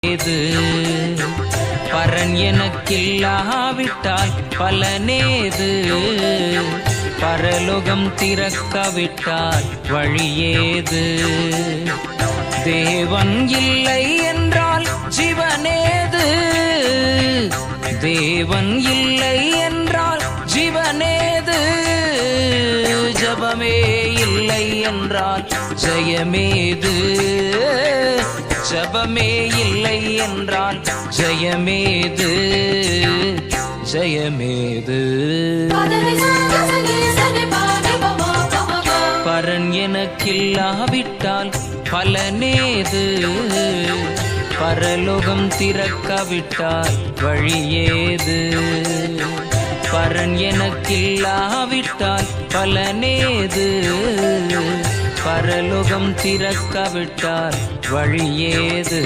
ஏது பரன் எனக்கில்லாவிட்டால் பலனேது பரலோகம் திறக்கவிட்டால் வழியேது தேவன் இல்லை என்றால் ஜீவனேது தேவன் இல்லை என்றால் ஜீவனேது ஜபமே இல்லை என்றால் ஜெயமேது ஜபமே இல்லை என்றால் ஜெயமேது ஜெயமேது பரன் எனக்கில்லாவிட்டால் பலனேது பரலோகம் திறக்கவிட்டால் வழியேது பரன் எனக்கில்லாவிட்டால் பலனேது பரலோகம் திறக்கவிட்டால் வழியேது